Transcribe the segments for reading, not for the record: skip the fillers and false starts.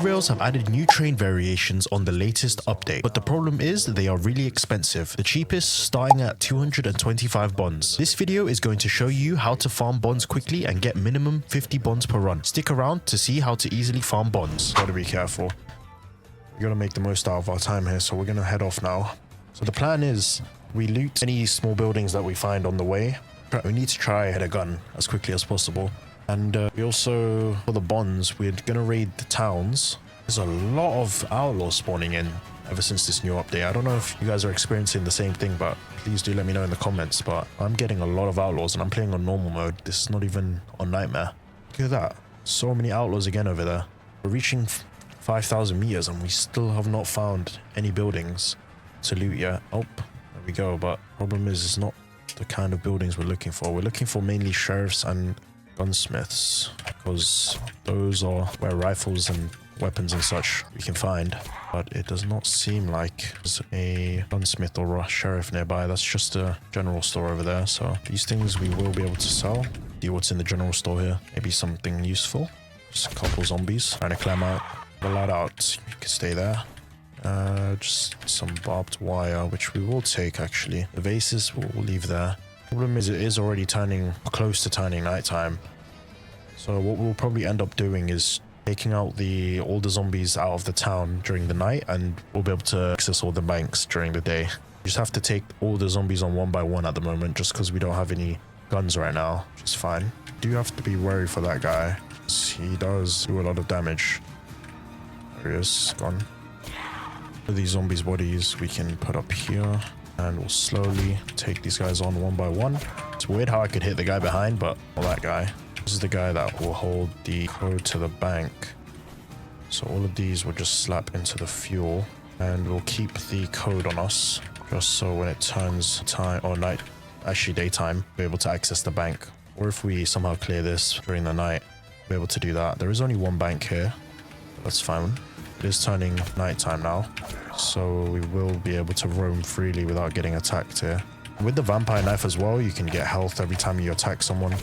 DEADRAILS have added new train variations on the latest update, but the problem is they are really expensive. The cheapest starting at 225 bonds. This video is going to show you how to farm bonds quickly and get minimum 50 bonds per run. Stick around to see how to easily farm bonds. Gotta be careful. We gotta make the most out of our time here, so we're gonna head off now. So the plan is we loot any small buildings that we find on the way. We need to try hit a gun as quickly as possible. And we also, for the bonds, we're gonna raid the towns. There's a lot of outlaws spawning in ever since this new update. I don't know if you guys are experiencing the same thing, but please do let me know in the comments. But I'm getting a lot of outlaws and I'm playing on normal mode. This is not even on nightmare. Look at that. So many outlaws again over there. We're reaching 5,000 meters and we still have not found any buildings to loot yet. Oh, there we go. But problem is, it's not the kind of buildings we're looking for. We're looking for mainly sheriffs and gunsmiths, because those are where rifles and weapons and such we can find. But it does not seem like there's a gunsmith or a sheriff nearby. That's just a general store over there. So these things we will be able to sell. See what's in the general store here. Maybe something useful. Just a couple zombies trying to climb out. A lot out. You can stay there. Just some barbed wire, which we will take actually. The vases we'll leave there. Problem is, it is already close to turning nighttime. So what we'll probably end up doing is taking out all the zombies out of the town during the night, and we'll be able to access all the banks during the day. You just have to take all the zombies on one by one at the moment, just because we don't have any guns right now, which is fine. Do have to be wary for that guy. He does do a lot of damage. There he is, gone. These zombies' bodies we can put up here, and we'll slowly take these guys on one by one. It's weird how I could hit the guy behind, but not that guy. This is the guy that will hold the code to the bank. So all of these will just slap into the fuel, and we'll keep the code on us, just so when it turns time or night, actually daytime, we're able to access the bank. Or if we somehow clear this during the night, we're able to do that. There is only one bank here, but that's fine. It is turning nighttime now, so we will be able to roam freely without getting attacked here. With the vampire knife as well, you can get health every time you attack someone,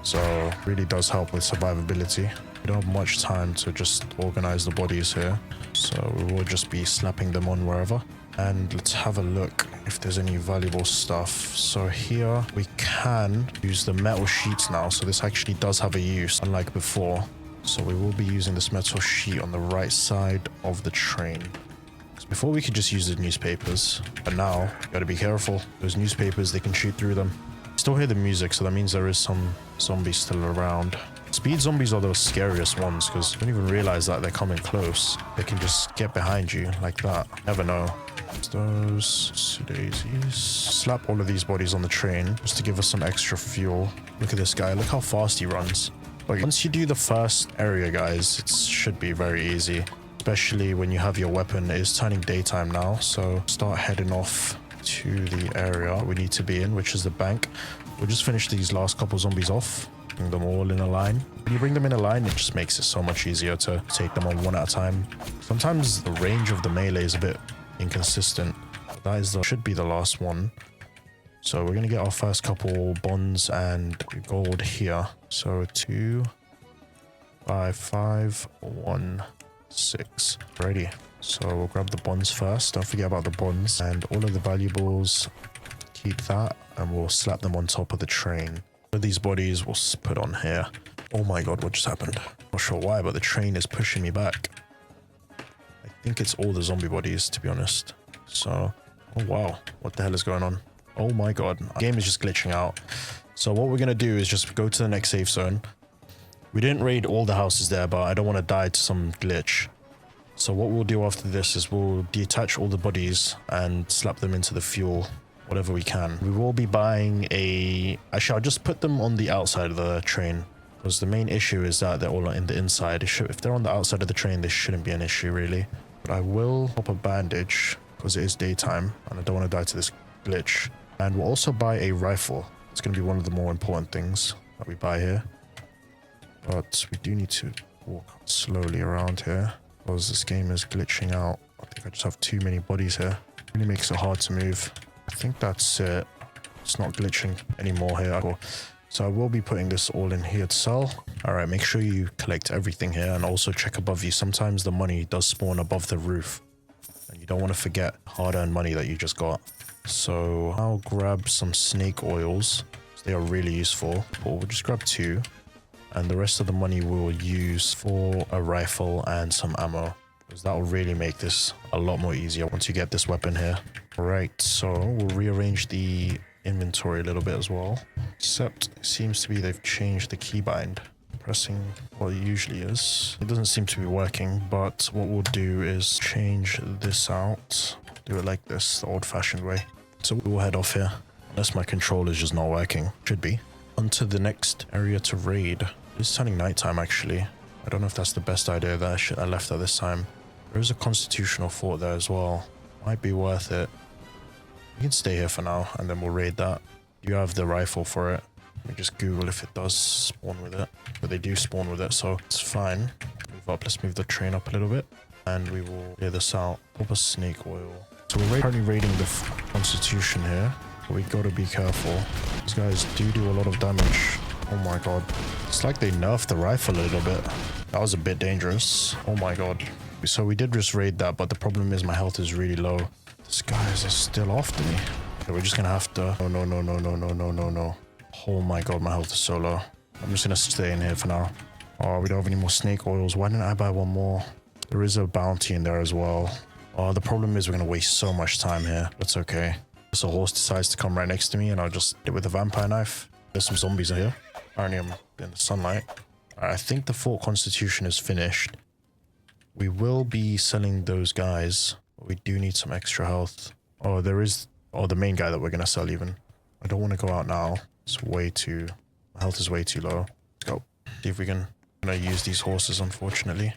so it really does help with survivability. We don't have much time to just organize the bodies here, so we will just be slapping them on wherever. And let's have a look if there's any valuable stuff. So here we can use the metal sheets now, so this actually does have a use, unlike before. So we will be using this metal sheet on the right side of the train. So before we could just use the newspapers, but now you gotta be careful. Those newspapers, they can shoot through them. Still hear the music, so that means there is some zombies still around. Speed zombies are the scariest ones, because you don't even realize that they're coming close. They can just get behind you like that. Never know. Those daisies. Slap all of these bodies on the train just to give us some extra fuel. Look at this guy. Look how fast he runs. But once you do the first area, guys, it should be very easy, especially when you have your weapon. It is turning daytime now, so start heading off to the area we need to be in, which is the bank. We'll just finish these last couple zombies off, bring them all in a line. When you bring them in a line, it just makes it so much easier to take them on one at a time. Sometimes the range of the melee is a bit inconsistent. That should be the last one. So we're gonna get our first couple bonds and gold here. So 2, 5, 5, 1, 6. Ready. So we'll grab the bonds first. Don't forget about the bonds, and all of the valuables. Keep that, and we'll slap them on top of the train. All of these bodies we'll put on here. Oh my god, what just happened? Not sure why, but the train is pushing me back. I think it's all the zombie bodies, to be honest. So, oh wow, what the hell is going on? Oh my god, the game is just glitching out. So what we're gonna do is just go to the next safe zone. We didn't raid all the houses there, but I don't want to die to some glitch. So what we'll do after this is we'll detach all the bodies and slap them into the fuel, whatever we can. We will be buying actually, I'll just put them on the outside of the train, because the main issue is that they're all in the inside. If they're on the outside of the train, this shouldn't be an issue really. But I will pop a bandage, because it is daytime and I don't want to die to this glitch. And we'll also buy a rifle. It's going to be one of the more important things that we buy here. But we do need to walk slowly around here, because this game is glitching out. I think I just have too many bodies here. It really makes it hard to move. I think that's it. It's not glitching anymore here. So I will be putting this all in here to sell. All right, make sure you collect everything here and also check above you. Sometimes the money does spawn above the roof and you don't want to forget hard-earned money that you just got. So I'll grab some snake oils. They are really useful. But we'll just grab 2 and the rest of the money we'll use for a rifle and some ammo, because that will really make this a lot more easier once you get this weapon here. All right, so we'll rearrange the inventory a little bit as well, except it seems to be they've changed the keybind. Pressing what it usually is, it doesn't seem to be working, but what we'll do is change this out, do it like this, the old-fashioned way. So we'll head off here, unless my controller is just not working. Should be. On to the next area to raid. It's turning nighttime actually. I don't know if that's the best idea that I left at this time. There is a constitutional fort there as well, might be worth it. We can stay here for now and then we'll raid that. You have the rifle for it. Let me just Google if it does spawn with it. But they do spawn with it, so it's fine. Move up. Let's move the train up a little bit. And we will clear this out. Pop a snake oil. So we're currently raiding the Constitution here. But we gotta be careful. These guys do a lot of damage. Oh my god. It's like they nerfed the rifle a little bit. That was a bit dangerous. Oh my god. So we did just raid that, but the problem is my health is really low. This guy is still after me. Okay, we're just gonna have to... Oh, no, no, no, no, no, no, no, no. Oh my god, my health is so low. I'm just gonna stay in here for now. Oh, we don't have any more snake oils. Why didn't I buy one more? There is a bounty in there as well. Oh, the problem is we're gonna waste so much time here. That's okay. So a horse decides to come right next to me and I'll just hit it with a vampire knife. There's some zombies in here. Apparently I'm in the sunlight. I think the Fort Constitution is finished. We will be selling those guys, but we do need some extra health. Oh, there is... Oh, the main guy that we're gonna sell even. I don't want to go out now. It's way too... My health is way too low. Let's go. See if we can... I'm gonna use these horses, unfortunately.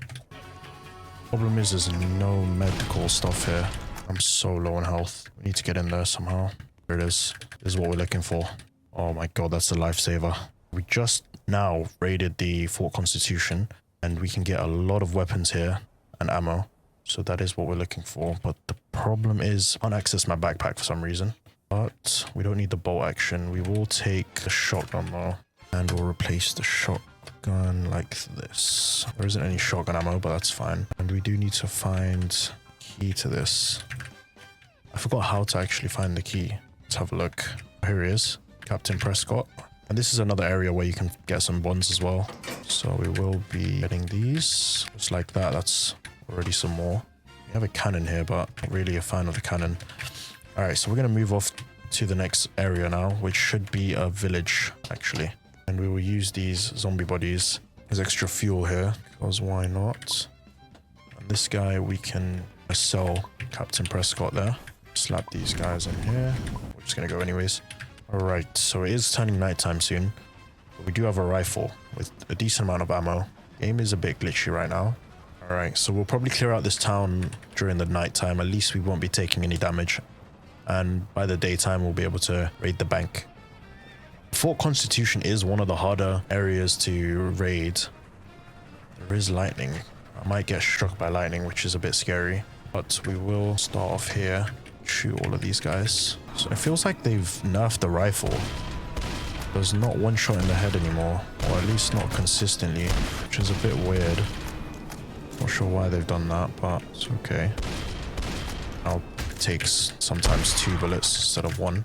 Problem is there's no medical stuff here. I'm so low on health. We need to get in there somehow. Here it is. This is what we're looking for. Oh my god, that's a lifesaver. We just now raided the Fort Constitution and we can get a lot of weapons here and ammo. So that is what we're looking for. But the problem is I can't access my backpack for some reason. But we don't need the bolt action. We will take the shotgun though. And we'll replace the shotgun like this. There isn't any shotgun ammo, but that's fine. And we do need to find key to this. I forgot how to actually find the key. Let's have a look. Here he is, Captain Prescott. And this is another area where you can get some bonds as well. So we will be getting these just like that. That's already some more. We have a cannon here, but not really a fan of the cannon. All right, so we're going to move off to the next area now, which should be a village actually. And we will use these zombie bodies as extra fuel here, because why not? And this guy we can sell Captain Prescott there. Slap these guys in here. We're just gonna go anyways. All right, so it is turning nighttime soon, but we do have a rifle with a decent amount of ammo. Game is a bit glitchy right now. All right, so we'll probably clear out this town during the nighttime. At least we won't be taking any damage, and by the daytime we'll be able to raid the bank. Fort Constitution is one of the harder areas to raid. There is lightning. I might get struck by lightning, which is a bit scary, but we will start off here. Shoot all of these guys. So it feels like they've nerfed the rifle. There's not one shot in the head anymore, or at least not consistently, which is a bit weird. Not sure why they've done that, but it's okay. Now it takes sometimes 2 bullets instead of 1.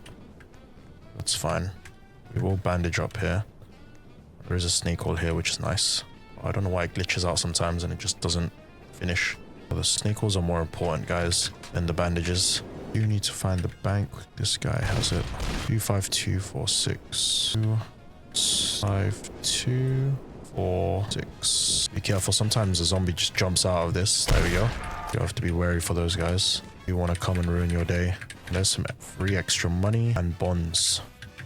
That's fine. We will bandage up here. There is a snake hole here, which is nice. I don't know why it glitches out sometimes and it just doesn't finish. The snake holes are more important, guys, than the bandages. You need to find the bank. This guy has it. 25246. 25246. Be careful. Sometimes a zombie just jumps out of this. There we go. You have to be wary for those guys. You want to come and ruin your day. And there's some free extra money and bonds.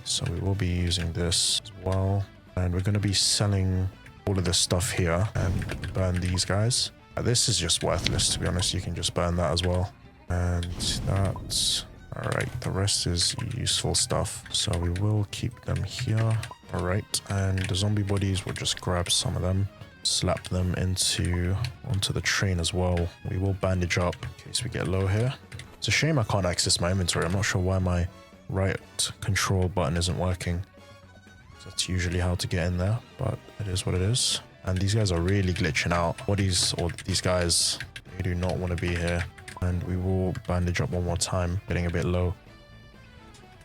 So we will be using this as well. And we're going to be selling all of this stuff here and burn these guys. This is just worthless, to be honest. You can just burn that as well. And that's... Alright, the rest is useful stuff. So we will keep them here. Alright, and the zombie bodies, we'll just grab some of them. Slap them onto the train as well. We will bandage up in case we get low here. It's a shame I can't access my inventory. I'm not sure why my right control button isn't working. That's usually how to get in there, but it is what it is. And these guys are really glitching out. Bodies, or these guys, they do not want to be here. And we will bandage up one more time, getting a bit low.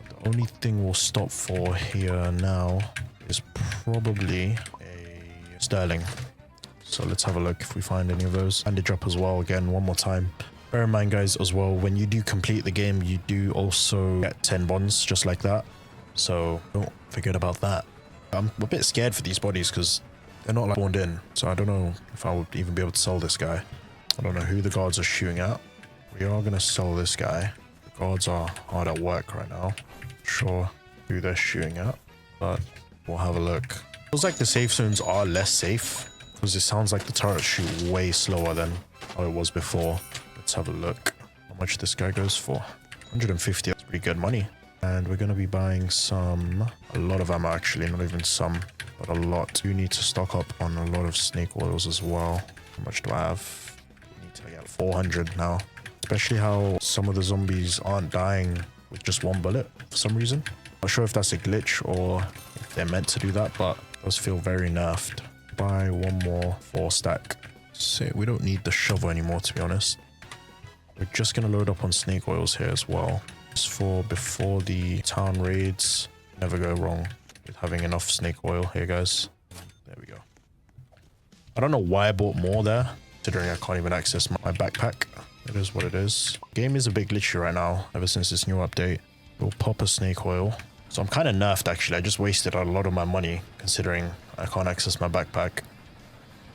But the only thing we'll stop for here now is probably a sterling. So let's have a look if we find any of those. Bandage up as well, again, one more time. Bear in mind, guys, as well, when you do complete the game, you do also get 10 bonds, just like that. So don't forget about that. I'm a bit scared for these bodies because they're not like spawned in. So I don't know if I would even be able to sell this guy. I don't know who the guards are shooting at. We are going to sell this guy. The guards are hard at work right now. Not sure who they're shooting at, but we'll have a look. Feels like the safe zones are less safe because it sounds like the turrets shoot way slower than how it was before. Let's have a look how much this guy goes for. 150, that's pretty good money. And we're going to be buying a lot of ammo actually, not even some, but a lot. You need to stock up on a lot of snake oils as well. How much do I have? We need to get 400 now. Especially how some of the zombies aren't dying with just one bullet for some reason. Not sure if that's a glitch or if they're meant to do that, but it does feel very nerfed. Buy one more 4 stack. So we don't need the shovel anymore, to be honest. We're just going to load up on snake oils here as well. Just for before the town raids. Never go wrong with having enough snake oil here, guys. There we go. I don't know why I bought more there, considering I can't even access my backpack. It is what it is. Game is a bit glitchy right now, ever since this new update. We'll pop a snake oil. So I'm kind of nerfed, actually. I just wasted a lot of my money, considering I can't access my backpack.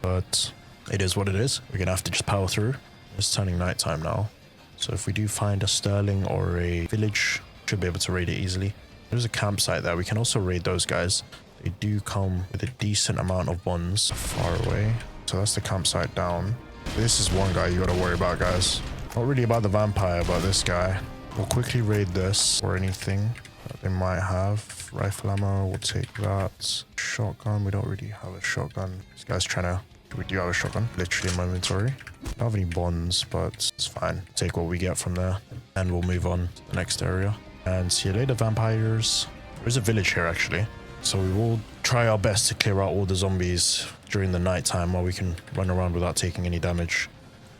But it is what it is. We're going to have to just power through. It's turning nighttime now. So if we do find a sterling or a village, should be able to raid it easily. There's a campsite there. We can also raid those guys. They do come with a decent amount of bonds far away. So that's the campsite down. This is one guy you got to worry about, guys. Not really about the vampire, but this guy. We'll quickly raid this or anything that they might have. Rifle ammo, we'll take that. Shotgun, we don't really have a shotgun. This guy's trying to... We do have a shotgun, literally in my inventory. Don't have any bonds, but it's fine. Take what we get from there, and we'll move on to the next area. And see you later, vampires. There's a village here, actually. So we will try our best to clear out all the zombies during the night time while we can run around without taking any damage.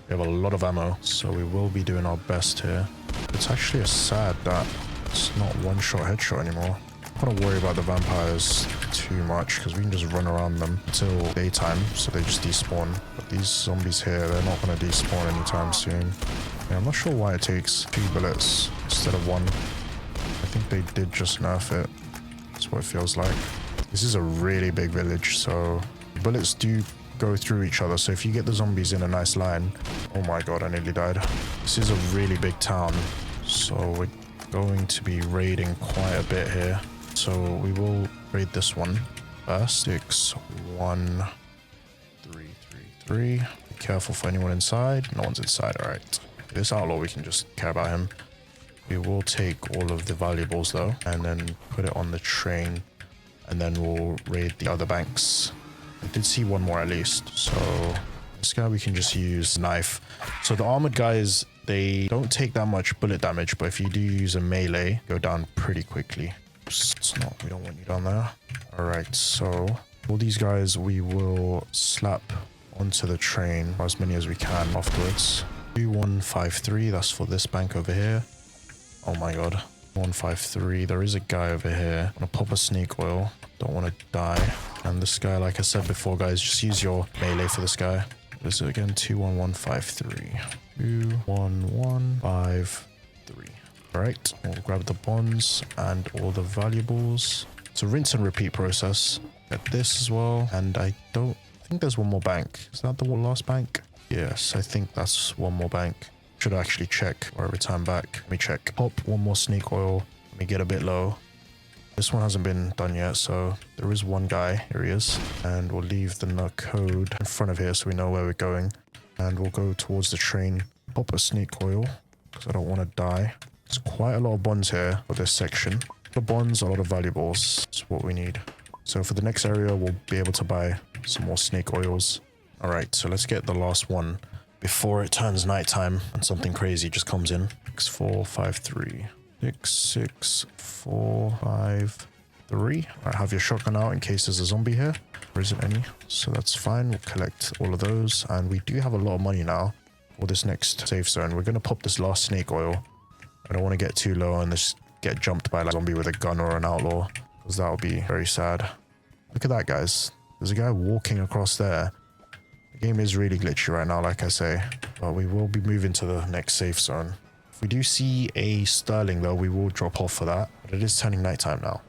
We have a lot of ammo, so we will be doing our best here. It's actually sad that it's not one-shot headshot anymore. I don't worry about the vampires too much because we can just run around them until daytime, so they just despawn. But these zombies here, they're not going to despawn anytime soon. Yeah, I'm not sure why it takes 2 bullets instead of 1. I think they did just nerf it. That's what it feels like. This is a really big village, so bullets do go through each other. So if you get the zombies in a nice line... Oh my god, I nearly died. This is a really big town, so we're going to be raiding quite a bit here. So we will raid this one first. 6, 1, 3, 3, 3. Be careful for anyone inside. No one's inside, alright. This outlaw, we can just care about him. We will take all of the valuables though, and then put it on the train, and then we'll raid the other banks. I did see one more at least, so this guy we can just use knife. So the armored guys, they don't take that much bullet damage, but if you do use a melee, go down pretty quickly. It's not, we don't want you down there. All right, so all these guys we will slap onto the train, as many as we can afterwards. 2153, that's for this bank over here. Oh my god, 153. There is a guy over here. I'm gonna pop a snake oil. Don't want to die. And this guy, like I said before, guys, just use your melee for this guy. What is it again? 21153. 21153. All right, we'll grab the bonds and all the valuables. It's a rinse and repeat process. Get this as well. And I think there's one more bank. Is that the last bank? Yes, I think that's one more bank. Should actually check or return back. Let me check. Pop one more snake oil. Let me get a bit low. This one hasn't been done yet, so there is one guy. Here he is. And we'll leave the code in front of here so we know where we're going. And we'll go towards the train. Pop a snake oil because I don't want to die. There's quite a lot of bonds here for this section. A lot of bonds, a lot of valuables. That's what we need. So for the next area, we'll be able to buy some more snake oils. All right, so let's get the last one before it turns nighttime and something crazy just comes in. 6453. 6645. 3. All right, have your shotgun out in case there's a zombie here. There isn't any, so that's fine. We'll collect all of those, and we do have a lot of money now for this next safe zone. We're going to pop this last snake oil. I don't want to get too low and just get jumped by like a zombie with a gun or an outlaw, because that would be very sad. Look at that, guys. There's a guy walking across there. The game is really glitchy right now, like I say, but we will be moving to the next safe zone. If we do see a Sterling though, we will drop off for that, but it is turning nighttime now.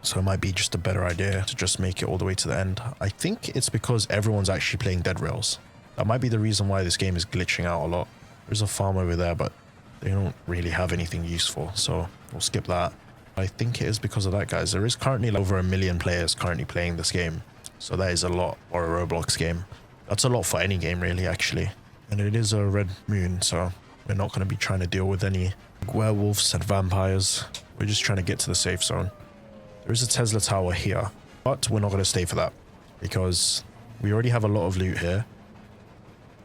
So it might be just a better idea to just make it all the way to the end. I think it's because everyone's actually playing DEADRAILS. That might be the reason why this game is glitching out a lot. There's a farm over there, but they don't really have anything useful, so we'll skip that. I think it is because of that, guys. There is currently like over 1 million players currently playing this game. So that is a lot for a Roblox game. That's a lot for any game, really, actually. And it is a red moon, so we're not going to be trying to deal with any werewolves and vampires. We're just trying to get to the safe zone. There is a Tesla tower here, but we're not going to stay for that because we already have a lot of loot here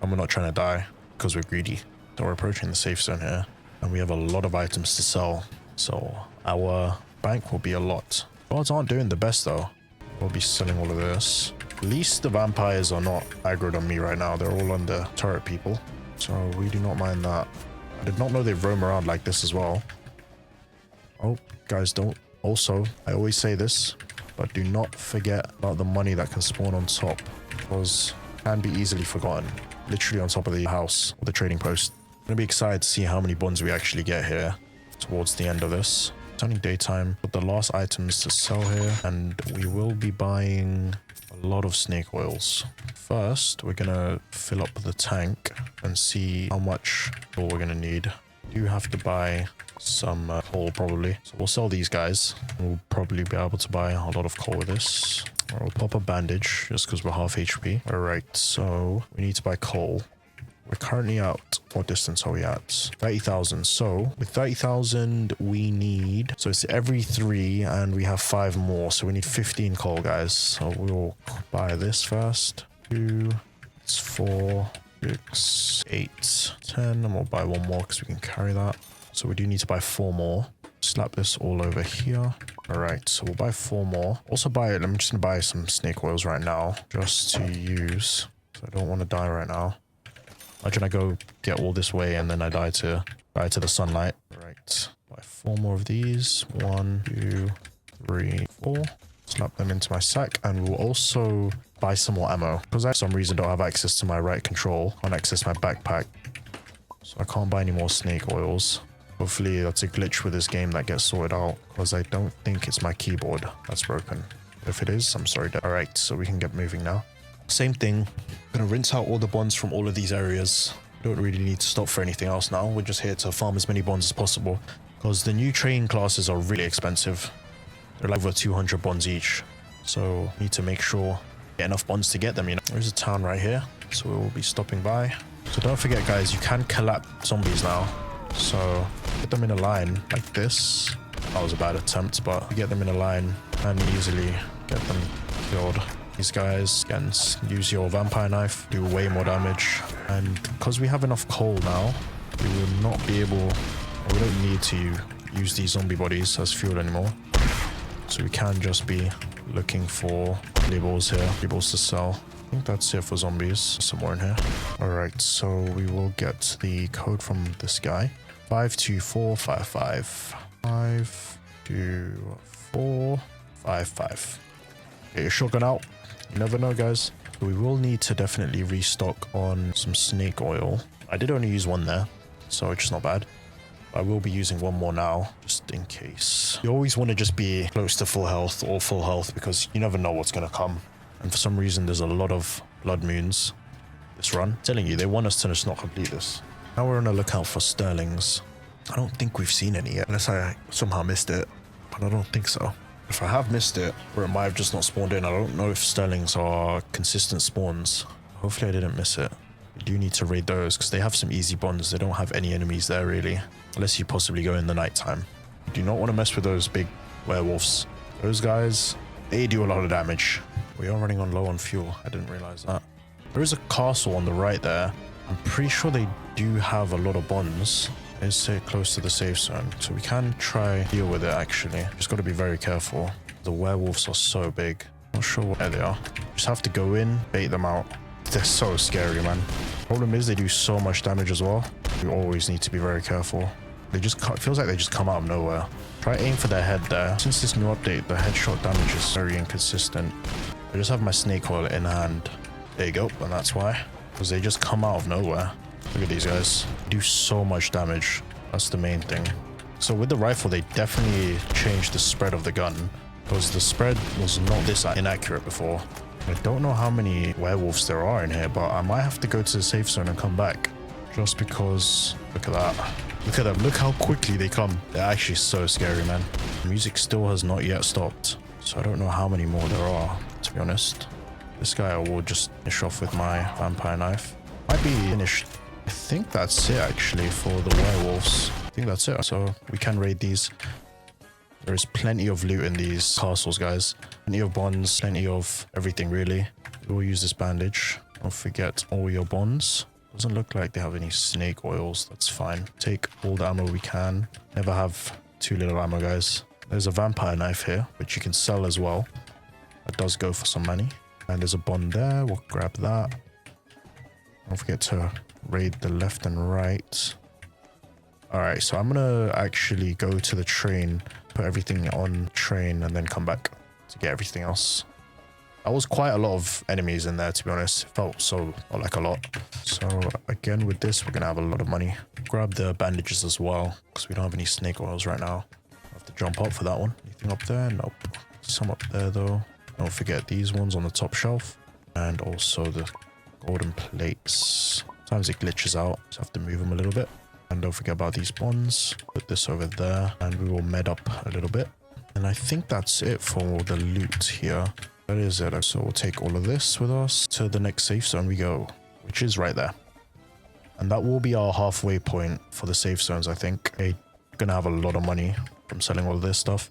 and we're not trying to die because we're greedy. So we're approaching the safe zone here and we have a lot of items to sell. So our bank will be a lot. Guards aren't doing the best though. We'll be selling all of this. At least the vampires are not aggroed on me right now. They're all on the turret people. So we do not mind that. I did not know they roam around like this as well. Oh, guys, don't. Also, I always say this, but do not forget about the money that can spawn on top, because it can be easily forgotten. Literally on top of the house or the trading post. I'm going to be excited to see how many bonds we actually get here towards the end of this. It's only daytime, but the last items to sell here, and we will be buying a lot of snake oils. First, we're going to fill up the tank and see how much oil we're going to need. We do have to buy some coal probably, so we'll sell these guys. We'll probably be able to buy a lot of coal with this. Or we'll pop a bandage just because we're half HP. All right, so we need to buy coal. We're currently at, what distance are we at? 30,000. So with 30,000 we need, so it's every 3 and we have 5 more, so we need 15 coal, guys. So we'll buy this first. 2, it's 4, 6, 8, 10, and we'll buy 1 more because we can carry that. So we do need to buy 4 more. Slap this all over here. All right, so we'll buy 4 more. Also buy it. I'm just gonna buy some snake oils right now just to use. So I don't want to die right now. Imagine I go get all this way and then I die to the sunlight. All right, buy 4 more of these. 1, 2, 3, 4. Slap them into my sack, and we'll also buy some more ammo because I for some reason don't have access to my right control. Can't access my backpack, so I can't buy any more snake oils. Hopefully that's a glitch with this game that gets sorted out, because I don't think it's my keyboard that's broken. If it is, I'm sorry. All right, so we can get moving now. Same thing. I'm gonna rinse out all the bonds from all of these areas. Don't really need to stop for anything else now. We're just here to farm as many bonds as possible, because the new train classes are really expensive. They're like over 200 bonds each. So need to make sure get enough bonds to get them, you know. There's a town right here, so we will be stopping by. So don't forget, guys, you can collab zombies now. So put them in a line like this. That was a bad attempt, but you get them in a line and easily get them killed. These guys can use your vampire knife, do way more damage. And because we have enough coal now, we will not be able, or we don't need to use these zombie bodies as fuel anymore. So we can just be looking for labels here, labels to sell. I think that's it for zombies. Some more in here. All right, so we will get the code from this guy. 52455. 52455. Get your shotgun out. You never know, guys. We will need to definitely restock on some snake oil. I did only use 1 there, so it's not bad. I will be using 1 more now, just in case. You always want to just be close to full health or full health, because you never know what's going to come. And for some reason, there's a lot of blood moons this run. I'm telling you, they want us to just not complete this. Now we're on the lookout for Sterlings. I don't think we've seen any yet, unless I somehow missed it, but I don't think so. If I have missed it, or it might have just not spawned in, I don't know if Sterlings are consistent spawns. Hopefully I didn't miss it. We do need to raid those, because they have some easy bonds. They don't have any enemies there, really, unless you possibly go in the nighttime. You do not want to mess with those big werewolves. Those guys, they do a lot of damage. We are running on low on fuel. I didn't realize that. There is a castle on the right there. I'm pretty sure they do have a lot of bonds. It's close to the safe zone, so we can try deal with it actually. Just got to be very careful. The werewolves are so big. Not sure what... There they are. Just have to go in, bait them out. They're so scary, man. Problem is they do so much damage as well. You always need to be very careful. They just... It feels like they just come out of nowhere. Try aim for their head there. Since this new update, the headshot damage is very inconsistent. I just have my snake oil in hand. There you go. And that's why. Because they just come out of nowhere. Look at these guys. They do so much damage. That's the main thing. So with the rifle, they definitely changed the spread of the gun. Because the spread was not this inaccurate before. I don't know how many werewolves there are in here, but I might have to go to the safe zone and come back. Just because... Look at that. Look at them. Look how quickly they come. They're actually so scary, man. The music still has not yet stopped. So I don't know how many more there are, to be honest. This guy I will just finish off with my vampire knife. Might be finished. I think that's it, actually, for the werewolves. I think that's it. So we can raid these. There is plenty of loot in these castles, guys. Plenty of bonds, plenty of everything, really. We'll use this bandage. Don't forget all your bonds. Doesn't look like they have any snake oils. That's fine. Take all the ammo we can. Never have too little ammo, guys. There's a vampire knife here, which you can sell as well. That does go for some money. And there's a bond there. We'll grab that. Don't forget to raid the left and right. Alright, so I'm gonna actually go to the train, put everything on train, and then come back to get everything else. That was quite a lot of enemies in there, to be honest. It felt so like a lot. So again, with this, we're gonna have a lot of money. Grab the bandages as well, because we don't have any snake oils right now. I have to jump up for that one. Anything up there? Nope. Some up there though. Don't forget these ones on the top shelf. And also the golden plates. Sometimes it glitches out, so I have to move them a little bit. And don't forget about these bonds. Put this over there, and we will med up a little bit. And I think that's it for the loot here. That is it. So we'll take all of this with us to the next safe zone we go, which is right there. And that will be our halfway point for the safe zones, I think. We're gonna have a lot of money from selling all of this stuff.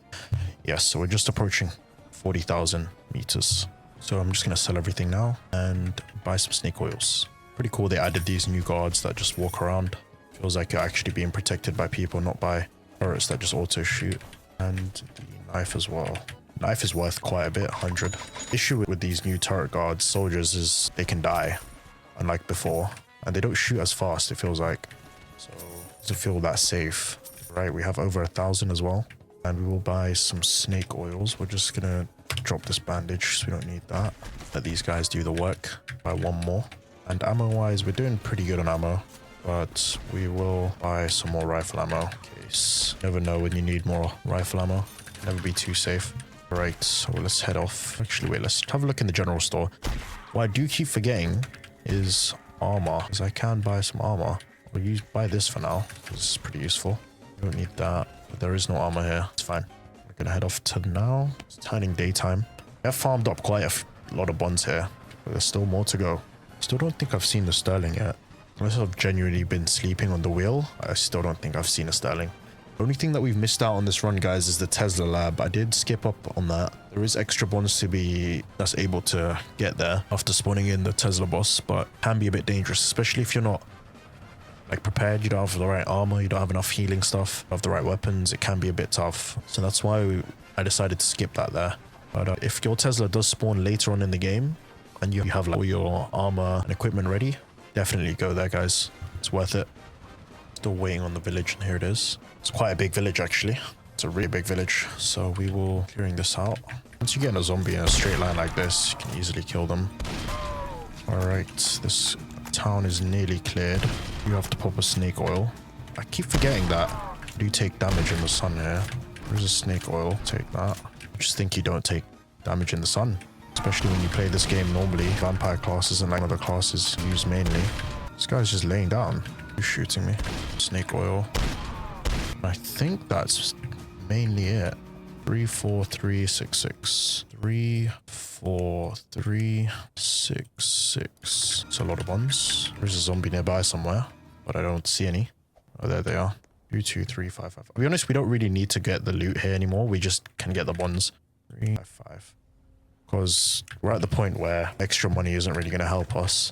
Yes, so we're just approaching 40,000 meters. So I'm just gonna sell everything now and buy some snake oils. Pretty cool they added these new guards that just walk around. Feels like you're actually being protected by people, not by turrets that just auto shoot. And the knife as well. Knife is worth quite a bit, 100. Issue with these new turret guards, soldiers, is they can die, unlike before. And they don't shoot as fast, it feels like. So it doesn't feel that safe. Right, we have over 1,000 as well. And we will buy some snake oils. We're just gonna drop this bandage, so we don't need that. Let these guys do the work. Buy one more. And ammo-wise, we're doing pretty good on ammo. But we will buy some more rifle ammo in case. Never know when you need more rifle ammo. Never be too safe. Right, so let's head off. Actually, wait, let's have a look in the general store. What I do keep forgetting is armor, because I can buy some armor. We'll buy this for now, because it's pretty useful. We don't need that, but there is no armor here. It's fine. We're gonna head off to now. It's turning daytime. I've farmed up quite a lot of bonds here, but there's still more to go. Still don't think I've seen the sterling yet. Unless I've genuinely been sleeping on the wheel, I still don't think I've seen a sterling. The only thing that we've missed out on this run, guys, is the Tesla lab. I did skip up on that. There is extra bonds to be that's able to get there after spawning in the Tesla boss, but can be a bit dangerous, especially if you're not like prepared. You don't have the right armor, you don't have enough healing stuff, you have the right weapons. It can be a bit tough. So that's why I decided to skip that there. But if your Tesla does spawn later on in the game and you have like all your armor and equipment ready, definitely go there, guys. It's worth it. Still waiting on the village, and here it is. It's quite a big village, actually. It's a really big village, so we will clearing this out. Once you get in a zombie in a straight line like this, you can easily kill them. Alright, this town is nearly cleared. You have to pop a snake oil. I keep forgetting that you do take damage in the sun here. There's a snake oil, take that. I just think you don't take damage in the sun. Especially when you play this game normally. Vampire classes and like other classes used mainly. This guy's just laying down. Who's shooting me? Snake oil. I think that's mainly it. 3, 4, 3, 6, 6. 3, 4, 3, 6, 6. It's a lot of ones. There's a zombie nearby somewhere, but I don't see any. Oh, there they are. 2, 2, 3, 5, 5. To be honest, we don't really need to get the loot here anymore. We just can get the bonds. 3, 5, 5. Because we're at the point where extra money isn't really going to help us.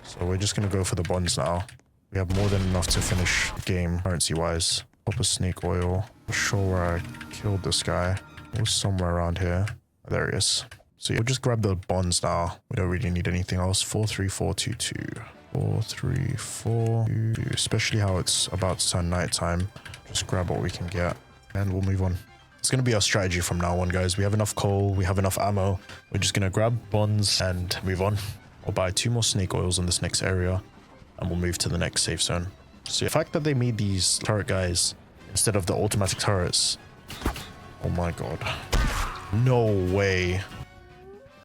So we're just going to go for the bonds now. We have more than enough to finish the game currency-wise. Pop a snake oil. Not sure where I killed this guy. It was somewhere around here. Oh, there he is. So we'll just grab the bonds now. We don't really need anything else. 43422. 43422. Especially how it's about to turn nighttime. Just grab what we can get and we'll move on. It's going to be our strategy from now on, guys. We have enough coal. We have enough ammo. We're just going to grab bonds and move on. We'll buy 2 more snake oils in this next area and we'll move to the next safe zone. So the fact that they made these turret guys instead of the automatic turrets. Oh my god. No way.